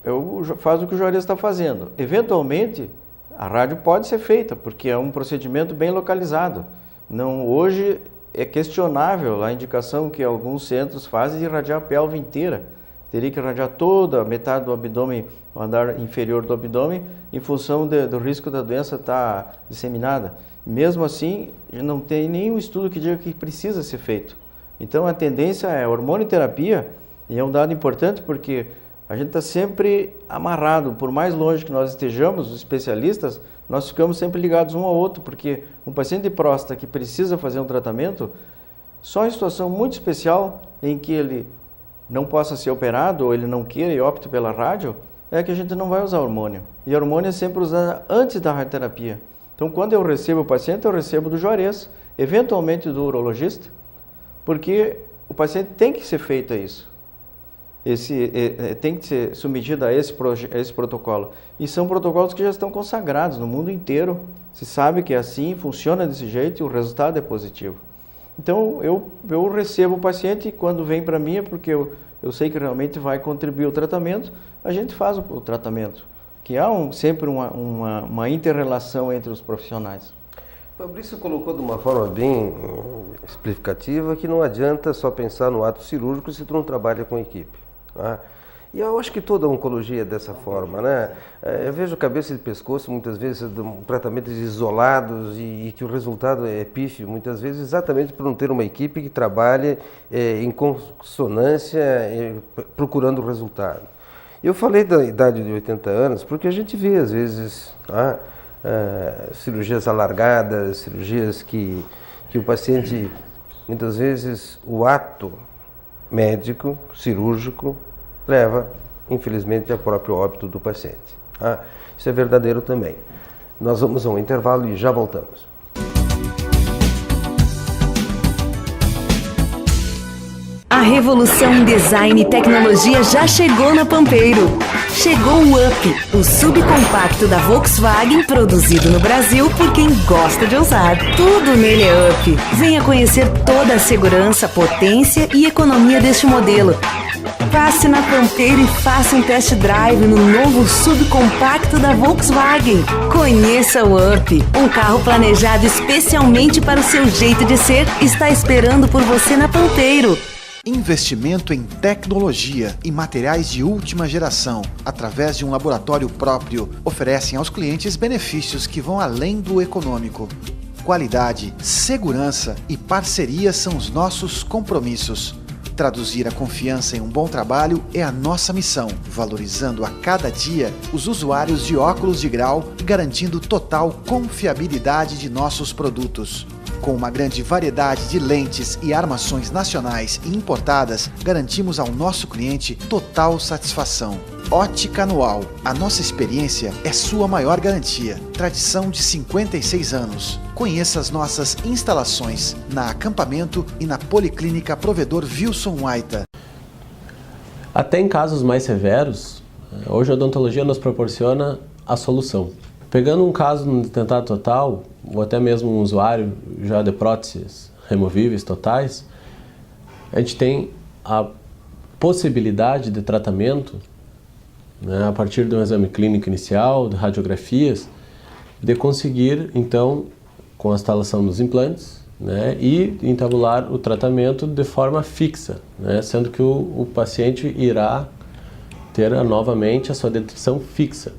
eu faço o que o Juarez está fazendo. Eventualmente, a rádio pode ser feita, porque é um procedimento bem localizado. Não, hoje é questionável a indicação que alguns centros fazem de irradiar a pelve inteira. Teria que irradiar toda a metade do abdômen, o andar inferior do abdômen, em função do risco da doença estar disseminada. Mesmo assim, não tem nenhum estudo que diga que precisa ser feito. Então, a tendência é hormonioterapia, e é um dado importante porque a gente está sempre amarrado, por mais longe que nós estejamos, os especialistas, nós ficamos sempre ligados um ao outro, porque um paciente de próstata que precisa fazer um tratamento, só em situação muito especial, em que ele não possa ser operado, ou ele não queira e opte pela rádio, é que a gente não vai usar hormônio. E a hormônio é sempre usada antes da radioterapia. Então, quando eu recebo o paciente, eu recebo do Juarez, eventualmente do urologista, porque o paciente tem que ser feito isso. Tem que ser submetido a esse protocolo. E são protocolos que já estão consagrados no mundo inteiro. Se sabe que é assim, funciona desse jeito e o resultado é positivo. Então, eu recebo o paciente e quando vem para mim é porque eu sei que realmente vai contribuir ao tratamento, a gente faz o tratamento. Que há sempre uma inter-relação entre os profissionais. O Fabrício colocou de uma forma bem explicativa que não adianta só pensar no ato cirúrgico se tu não trabalha com equipe. Né? E eu acho que toda a oncologia é dessa forma, né? Eu vejo cabeça e pescoço muitas vezes tratamentos isolados e que o resultado é pífio muitas vezes exatamente por não ter uma equipe que trabalhe em consonância, procurando o resultado. Eu falei da idade de 80 anos porque a gente vê às vezes cirurgias alargadas, cirurgias que o paciente, muitas vezes o ato médico, cirúrgico, leva, infelizmente, ao próprio óbito do paciente. Isso é verdadeiro também. Nós vamos a um intervalo e já voltamos. A revolução em design e tecnologia já chegou na Pampeiro. Chegou o Up, o subcompacto da Volkswagen, produzido no Brasil por quem gosta de ousar. Tudo nele é Up. Venha conhecer toda a segurança, potência e economia deste modelo. Passe na Pampeiro e faça um test drive no novo subcompacto da Volkswagen. Conheça o Up, um carro planejado especialmente para o seu jeito de ser, está esperando por você na Pampeiro. Investimento em tecnologia e materiais de última geração, através de um laboratório próprio, oferecem aos clientes benefícios que vão além do econômico. Qualidade, segurança e parceria são os nossos compromissos. Traduzir a confiança em um bom trabalho é a nossa missão, valorizando a cada dia os usuários de óculos de grau e garantindo total confiabilidade de nossos produtos. Com uma grande variedade de lentes e armações nacionais e importadas, garantimos ao nosso cliente total satisfação. Ótica Anual. A nossa experiência é sua maior garantia. Tradição de 56 anos. Conheça as nossas instalações na Acampamento e na Policlínica Provedor Wilson Waita. Até em casos mais severos, hoje a odontologia nos proporciona a solução. Pegando um caso no dentado total, ou até mesmo um usuário já de próteses removíveis totais, a gente tem a possibilidade de tratamento, né, a partir de um exame clínico inicial, de radiografias, de conseguir, então, com a instalação dos implantes, né, e entabular o tratamento de forma fixa, né, sendo que o paciente irá ter novamente a sua dentição fixa,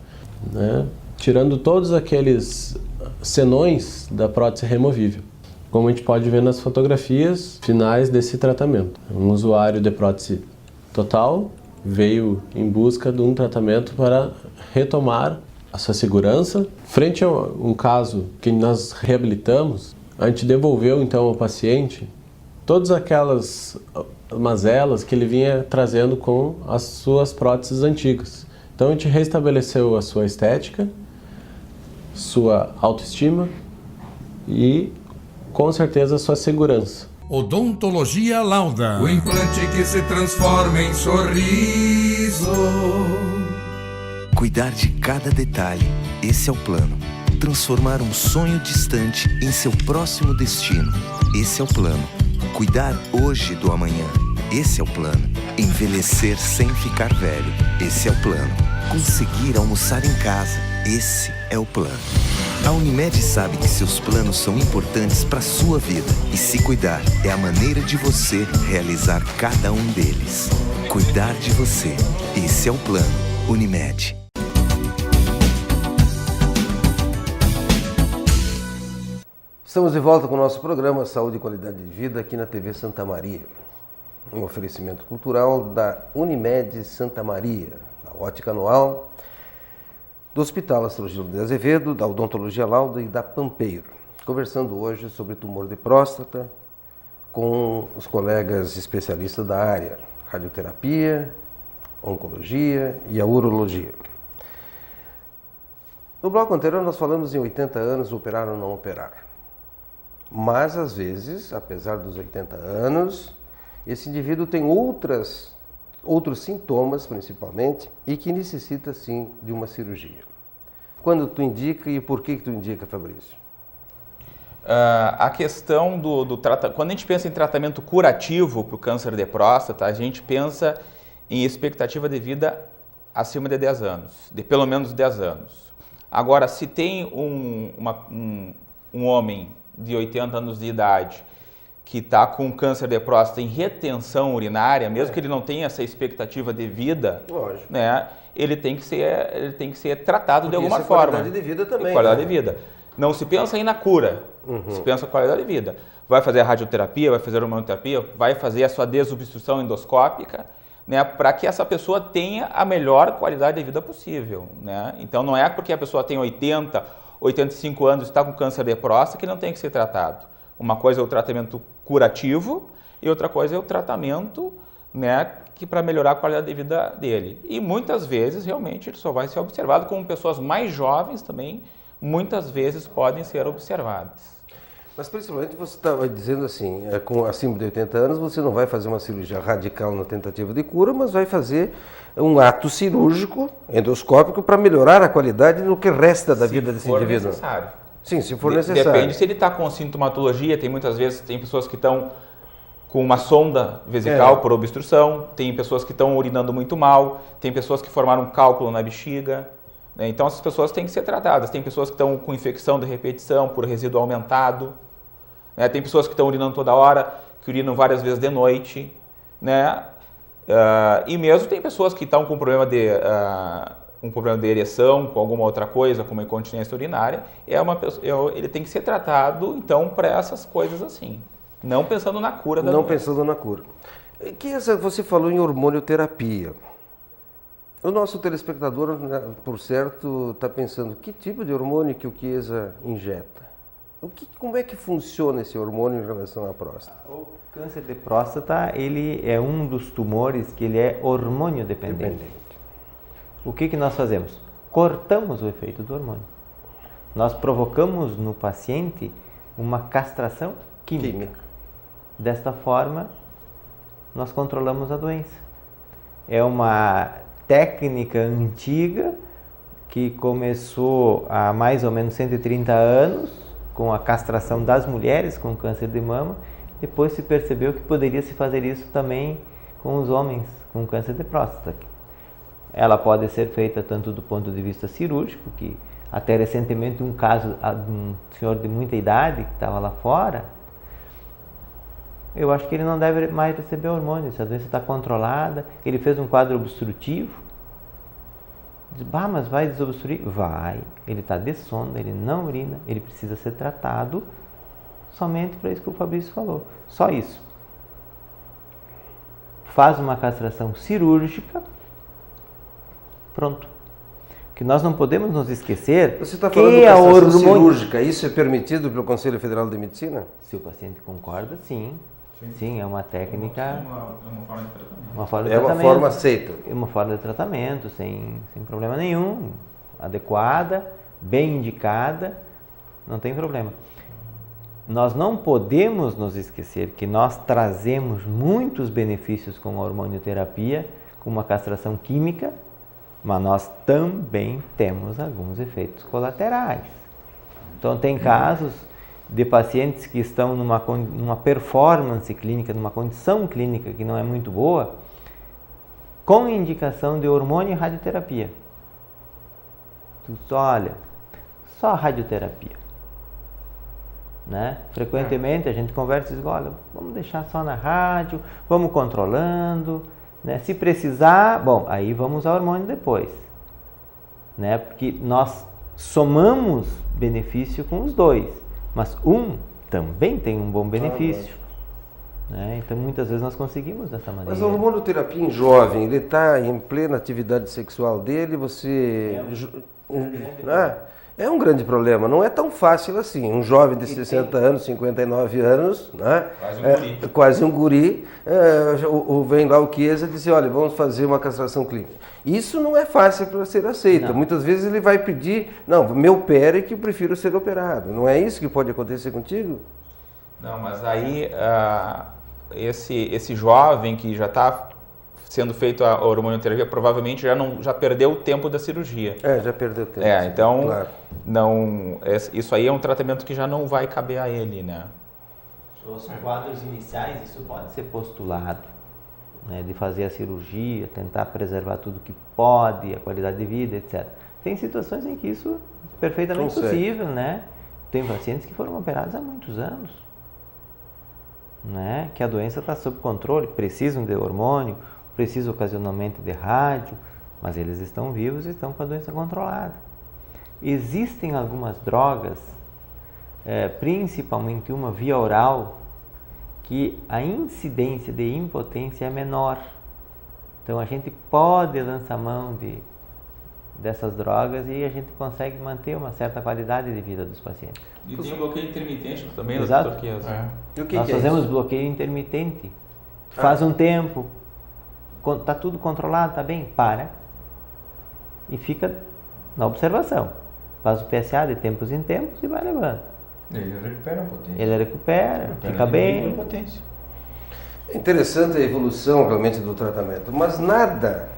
né, tirando todos aqueles senões da prótese removível, como a gente pode ver nas fotografias finais desse tratamento. Um usuário de prótese total veio em busca de um tratamento para retomar a sua segurança. Frente a um caso que nós reabilitamos, a gente devolveu então ao paciente todas aquelas mazelas que ele vinha trazendo com as suas próteses antigas. Então a gente restabeleceu a sua estética, sua autoestima e com certeza a sua segurança. Odontologia Lauda, o implante que se transforma em sorriso. Cuidar de cada detalhe, esse é o plano. Transformar um sonho distante em seu próximo destino, esse é o plano. Cuidar hoje do amanhã, esse é o plano. Envelhecer sem ficar velho, esse é o plano. Conseguir almoçar em casa, esse é o plano. A Unimed sabe que seus planos são importantes para a sua vida e se cuidar é a maneira de você realizar cada um deles. Cuidar de você, esse é o plano. Unimed. Estamos de volta com o nosso programa Saúde e Qualidade de Vida aqui na TV Santa Maria. Um oferecimento cultural da Unimed Santa Maria, da Ótica Anual, do Hospital Astrogildo de Azevedo, da Odontologia Lauda e da Pampeiro. Conversando hoje sobre tumor de próstata com os colegas especialistas da área, radioterapia, oncologia e a urologia. No bloco anterior nós falamos em 80 anos, operar ou não operar. Mas às vezes, apesar dos 80 anos, esse indivíduo tem outros sintomas, principalmente, e que necessita, sim, de uma cirurgia. Quando tu indica e por que tu indica, Fabrício? A questão do tratamento... Quando a gente pensa em tratamento curativo para o câncer de próstata, a gente pensa em expectativa de vida acima de 10 anos, de pelo menos 10 anos. Agora, se tem um homem de 80 anos de idade que está com câncer de próstata em retenção urinária, mesmo que ele não tenha essa expectativa de vida, né, ele tem que ser tratado de alguma forma. Qualidade de vida também. Qualidade de vida. Não se pensa aí na cura, se pensa em qualidade de vida. Vai fazer a radioterapia, vai fazer a hormonoterapia, vai fazer a sua desobstrução endoscópica, né, para que essa pessoa tenha a melhor qualidade de vida possível, né? Então não é porque a pessoa tem 80, 85 anos e está com câncer de próstata que não tem que ser tratado. Uma coisa é o tratamento curativo e outra coisa é o tratamento, né, que para melhorar a qualidade de vida dele. E muitas vezes realmente ele só vai ser observado, como pessoas mais jovens também muitas vezes podem ser observadas. Mas principalmente você estava dizendo assim, com acima de 80 anos você não vai fazer uma cirurgia radical na tentativa de cura, mas vai fazer um ato cirúrgico, endoscópico, para melhorar a qualidade no que resta da vida desse indivíduo. Se for necessário. Sim, se for necessário. Depende se ele está com sintomatologia, muitas vezes tem pessoas que estão com uma sonda vesical por obstrução, tem pessoas que estão urinando muito mal, tem pessoas que formaram um cálculo na bexiga, né? Então essas pessoas têm que ser tratadas. Tem pessoas que estão com infecção de repetição por resíduo aumentado, né? Tem pessoas que estão urinando toda hora, que urinam várias vezes de noite, né? E mesmo tem pessoas que estão com um problema de ereção, com alguma outra coisa, como incontinência urinária, ele tem que ser tratado, então, para essas coisas assim. Não pensando na cura da doença. Pensando na cura. Você falou em hormonioterapia. O nosso telespectador, por certo, está pensando que tipo de hormônio que o Chiesa injeta? Como é que funciona esse hormônio em relação à próstata? O câncer de próstata, ele é um dos tumores que ele é hormônio dependente. O que nós fazemos? Cortamos o efeito do hormônio. Nós provocamos no paciente uma castração química. Desta forma, nós controlamos a doença. É uma técnica antiga que começou há mais ou menos 130 anos com a castração das mulheres com câncer de mama Depois se percebeu que poderia se fazer isso também com os homens com câncer de próstata. Ela pode ser feita tanto do ponto de vista cirúrgico, que até recentemente um caso de um senhor de muita idade que estava lá fora, eu acho que ele não deve mais receber hormônio, se a doença está controlada, ele fez um quadro obstrutivo, diz, mas vai desobstruir? Vai, ele está de sonda, ele não urina, ele precisa ser tratado somente para isso que o Fabrício falou, só isso. Faz uma castração cirúrgica, pronto. Que nós não podemos nos esquecer. Você está falando de castração cirúrgica, isso é permitido pelo Conselho Federal de Medicina? Se o paciente concorda, sim. Sim, é uma técnica. É uma forma de tratamento. Uma forma de é tratamento, uma forma aceita. É uma forma de tratamento, sem problema nenhum. Adequada, bem indicada, não tem problema. Nós não podemos nos esquecer que nós trazemos muitos benefícios com a hormonioterapia, com uma castração química, mas nós também temos alguns efeitos colaterais. Então, tem casos de pacientes que estão numa performance clínica, numa condição clínica que não é muito boa, com indicação de hormônio e radioterapia. Tu olha, só radioterapia. Né? Frequentemente a gente conversa e diz, olha, vamos deixar só na rádio, vamos controlando, né? Se precisar, bom, aí vamos usar hormônio depois, né? Porque nós somamos benefício com os dois, mas um também tem um bom benefício, né? Então muitas vezes nós conseguimos dessa maneira. Mas a hormonioterapia em jovem, ele está em plena atividade sexual dele, você... É um grande problema, não é tão fácil assim. Um jovem de 60 anos, 59 anos, né? Quase um guri, vem lá o Chiesa e diz, olha, vamos fazer uma castração clínica. Isso não é fácil para ser aceito. Não. Muitas vezes ele vai pedir, não, me opere que eu prefiro ser operado. Não é isso que pode acontecer contigo? Não, mas aí esse jovem que já está sendo feito a hormonioterapia, provavelmente já perdeu o tempo da cirurgia. Já perdeu o tempo. Então, claro. Isso aí é um tratamento que já não vai caber a ele, né? Os quadros iniciais, isso pode ser postulado, né, de fazer a cirurgia, tentar preservar tudo que pode, a qualidade de vida, etc. Tem situações em que isso é perfeitamente possível, né? Tem pacientes que foram operados há muitos anos, né? Que a doença está sob controle, precisam de hormônio, precisam ocasionalmente de rádio, mas eles estão vivos e estão com a doença controlada. Existem algumas drogas, principalmente uma via oral, que a incidência de impotência é menor. Então a gente pode lançar mão dessas drogas e a gente consegue manter uma certa qualidade de vida dos pacientes. E tem o bloqueio intermitente também, exato. Dr. Chiesa. Nós fazemos bloqueio intermitente. Faz um tempo, está tudo controlado, está bem, para e fica na observação. Faz o PSA de tempos em tempos e vai levando. Ele recupera a potência. Ele recupera, fica bem. É interessante a evolução realmente do tratamento, mas nada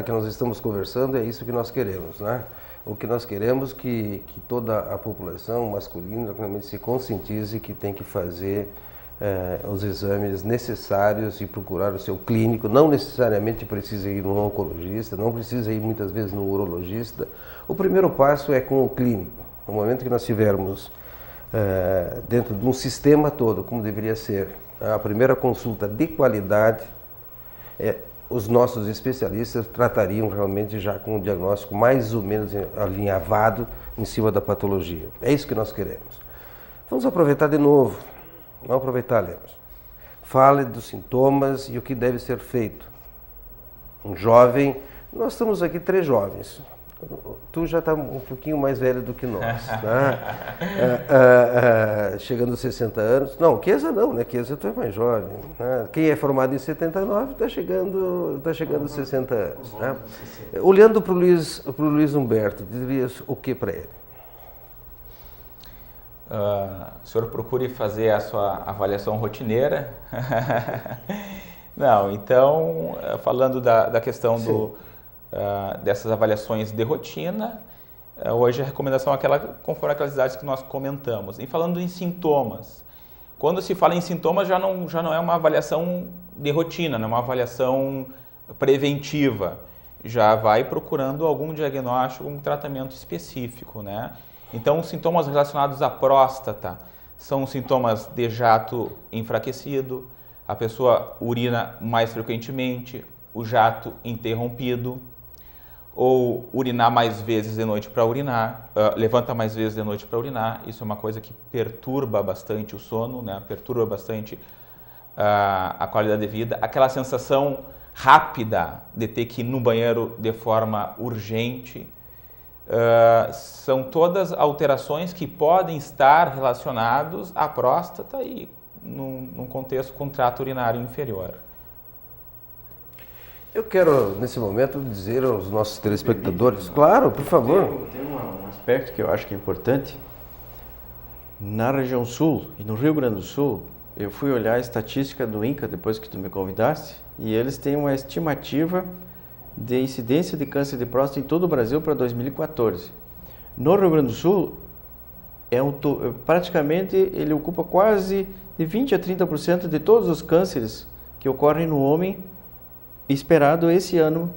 que nós estamos conversando é isso que nós queremos, né? O que nós queremos é que toda a população masculina realmente se conscientize que tem que fazer os exames necessários e procurar o seu clínico. Não necessariamente precisa ir no oncologista, não precisa ir muitas vezes no urologista. O primeiro passo é com o clínico. No momento que nós tivermos dentro de um sistema todo, como deveria ser, a primeira consulta de qualidade, os nossos especialistas tratariam realmente já com um diagnóstico mais ou menos alinhavado em cima da patologia. É isso que nós queremos. Vamos aproveitar de novo. Vamos aproveitar, Lemos. Fale dos sintomas e o que deve ser feito. Um jovem, nós estamos aqui 3 jovens. Tu já está um pouquinho mais velho do que nós, né? Chegando aos 60 anos. Não, Chiesa não, né? Chiesa tu é mais jovem. Né? Quem é formado em 79 está chegando aos 60 anos. Né? Olhando para o Luiz Humberto, dirias o que para ele? O senhor procure fazer a sua avaliação rotineira. Não, então, falando da questão dessas avaliações de rotina, hoje a recomendação é conforme aquelas idades que nós comentamos. E falando em sintomas, Quando se fala em sintomas, já não é uma avaliação de rotina, não é uma avaliação preventiva. Já vai procurando algum diagnóstico, um tratamento específico, né? Então, os sintomas relacionados à próstata são sintomas de jato enfraquecido, a pessoa urina mais frequentemente, o jato interrompido, ou urinar mais vezes de noite para urinar, levanta mais vezes de noite para urinar. Isso é uma coisa que perturba bastante o sono, né? Perturba bastante a qualidade de vida. Aquela sensação rápida de ter que ir no banheiro de forma urgente. São todas alterações que podem estar relacionados à próstata e num contexto com trato urinário inferior. Eu quero, nesse momento, dizer aos nossos telespectadores, claro, por favor. Tem um aspecto que eu acho que é importante. Na região sul e no Rio Grande do Sul, eu fui olhar a estatística do INCA depois que tu me convidaste, e eles têm uma estimativa de incidência de câncer de próstata em todo o Brasil para 2014. No Rio Grande do Sul, praticamente ele ocupa quase de 20 a 30% de todos os cânceres que ocorrem no homem esperado esse ano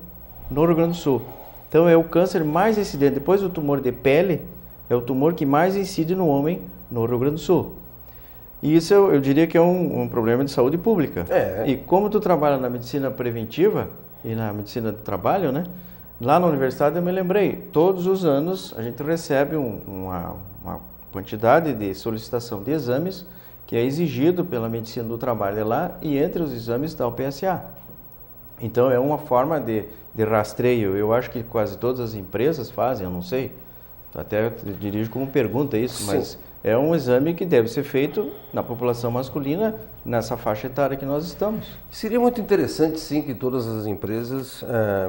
no Rio Grande do Sul. Então é o câncer mais incidente, depois do tumor de pele, é o tumor que mais incide no homem no Rio Grande do Sul. E isso eu diria que é um problema de saúde pública. E como tu trabalha na medicina preventiva e na medicina do trabalho, né? Lá na universidade eu me lembrei, todos os anos a gente recebe uma quantidade de solicitação de exames que é exigido pela medicina do trabalho lá, e entre os exames está o PSA. Então é uma forma de rastreio. Eu acho que quase todas as empresas fazem, eu não sei, até dirijo como pergunta isso, Sim. Mas é um exame que deve ser feito na população masculina, nessa faixa etária que nós estamos. Seria muito interessante, sim, que todas as empresas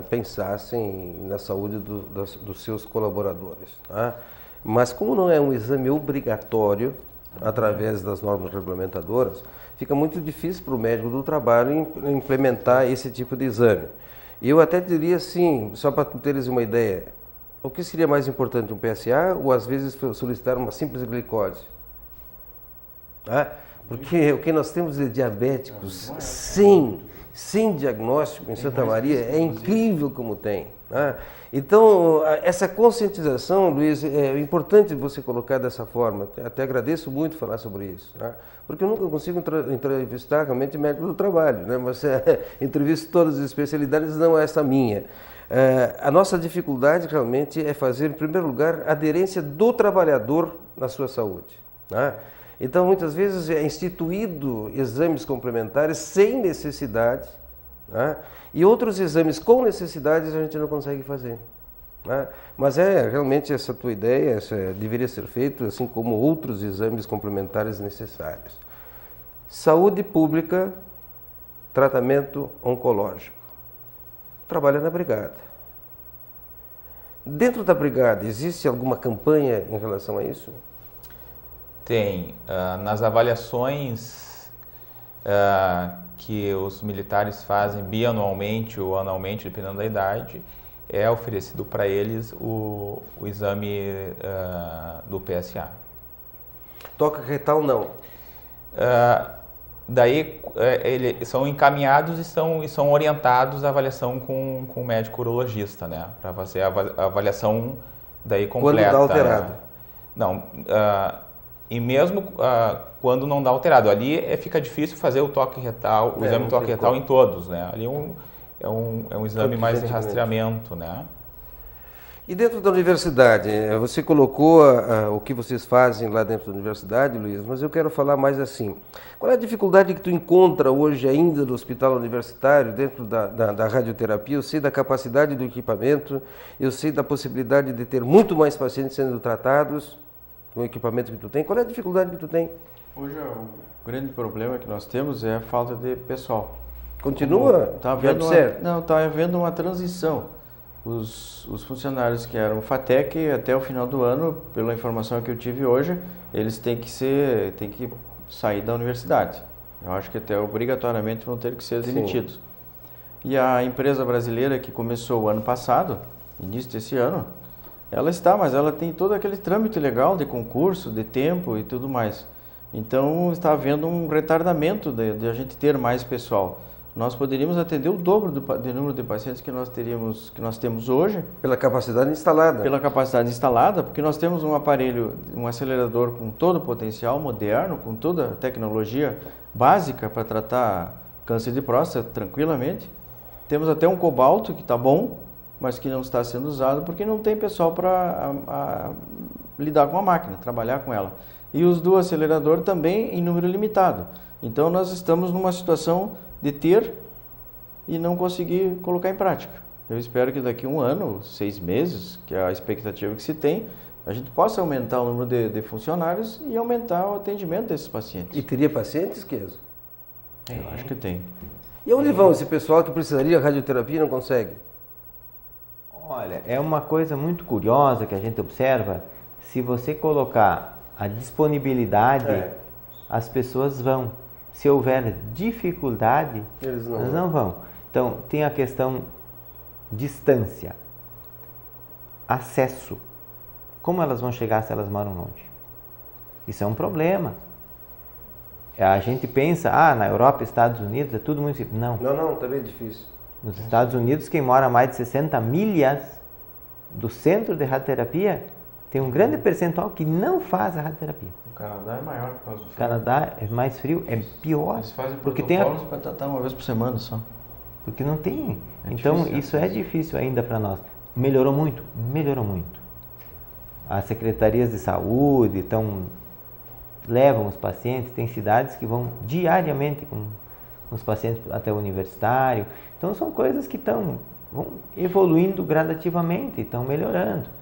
pensassem na saúde dos seus colaboradores. Tá? Mas como não é um exame obrigatório, através das normas regulamentadoras, fica muito difícil para o médico do trabalho implementar esse tipo de exame. E eu até diria assim, só para teres uma ideia, o que seria mais importante, um PSA ou às vezes solicitar uma simples glicose? Porque o que nós temos de diabéticos sem diagnóstico em Santa Maria é incrível como tem. Então, essa conscientização, Luiz, é importante você colocar dessa forma. Até agradeço muito falar sobre isso, porque eu nunca consigo entrevistar realmente médico do trabalho, né? Mas entrevisto todas as especialidades, não essa minha. A nossa dificuldade realmente é fazer, em primeiro lugar, a aderência do trabalhador na sua saúde. Então, muitas vezes é instituído exames complementares sem necessidade, e outros exames com necessidades a gente não consegue fazer. Mas realmente essa tua ideia deveria ser feita, assim como outros exames complementares necessários. Saúde pública, tratamento oncológico. Trabalha na brigada. Dentro da brigada, existe alguma campanha em relação a isso? Tem. Nas avaliações que os militares fazem bianualmente ou anualmente, dependendo da idade, é oferecido para eles o exame do PSA. Toque retal não? Daí eles são encaminhados e são orientados à avaliação com o médico urologista, né? Para fazer a avaliação daí completa. Quando dá alterado? Não, e mesmo quando não dá alterado. Ali fica difícil fazer o toque retal, o exame toque retal em todos, né? Ali é um exame mais de rastreamento, né? E dentro da universidade, você colocou o que vocês fazem lá dentro da universidade, Luiz, mas eu quero falar mais assim. Qual é a dificuldade que tu encontra hoje ainda no hospital universitário, dentro da radioterapia? Eu sei da capacidade do equipamento, eu sei da possibilidade de ter muito mais pacientes sendo tratados com o equipamento que tu tem. Qual é a dificuldade que tu tem? Hoje o grande problema que nós temos é a falta de pessoal. Continua? Está havendo uma transição. Os funcionários que eram FATEC, até o final do ano, pela informação que eu tive hoje, eles têm que sair da universidade. Eu acho que até obrigatoriamente vão ter que ser demitidos. Sim. E a empresa brasileira que começou o ano passado, início desse ano, mas ela tem todo aquele trâmite legal de concurso, de tempo e tudo mais. Então está havendo um retardamento de a gente ter mais pessoal. Nós poderíamos atender o dobro do número de pacientes que nós temos hoje. Pela capacidade instalada. Pela capacidade instalada, porque nós temos um aparelho, um acelerador com todo o potencial moderno, com toda a tecnologia básica para tratar câncer de próstata tranquilamente. Temos até um cobalto que está bom, mas que não está sendo usado porque não tem pessoal para lidar com a máquina, trabalhar com ela. E os do acelerador também em número limitado. Então nós estamos numa situação de ter e não conseguir colocar em prática. Eu espero que daqui a 1 ano, 6 meses, que é a expectativa que se tem, a gente possa aumentar o número de funcionários e aumentar o atendimento desses pacientes. E teria pacientes, Keso? Eu acho que tem. E onde vão esse pessoal que precisaria de radioterapia e não consegue? Olha, é uma coisa muito curiosa que a gente observa. Se você colocar a disponibilidade, as pessoas vão. Se houver dificuldade, eles não vão. Então, tem a questão distância, acesso. Como elas vão chegar se elas moram longe? Isso é um problema. A gente pensa, na Europa, Estados Unidos, é tudo muito simples. Não. Não, também é difícil. Nos Estados Unidos, quem mora a mais de 60 milhas do centro de radioterapia, tem um grande percentual que não faz a radioterapia. O Canadá é maior por causa do frio. O Canadá é mais frio, é pior. Eles fazem porque protocolos para tratar uma vez por semana só. Porque não tem. Então, isso é difícil ainda para nós. Melhorou muito? Melhorou muito. As secretarias de saúde levam os pacientes, tem cidades que vão diariamente com os pacientes até o universitário. Então, são coisas que vão evoluindo gradativamente, estão melhorando.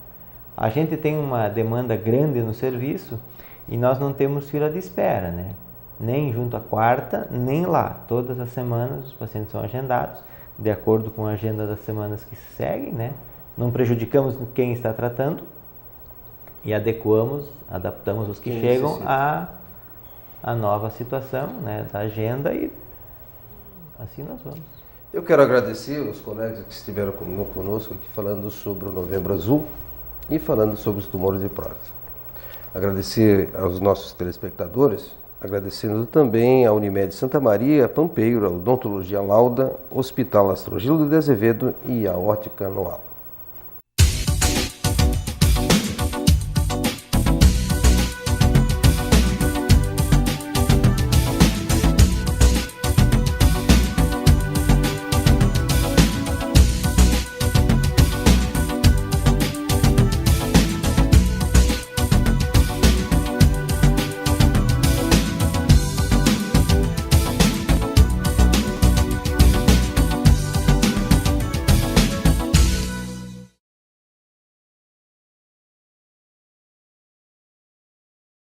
A gente tem uma demanda grande no serviço e nós não temos fila de espera, né? Nem junto à quarta, nem lá. Todas as semanas os pacientes são agendados de acordo com a agenda das semanas que se seguem, né? Não prejudicamos quem está tratando e adaptamos os que chegam à nova situação, né, da agenda, e assim nós vamos. Eu quero agradecer os colegas que estiveram conosco aqui falando sobre o Novembro Azul e falando sobre os tumores de próstata. Agradecer aos nossos telespectadores, agradecendo também a Unimed Santa Maria, Pampeiro, a Odontologia Lauda, Hospital Astrogildo de Azevedo e a Ótica Noal.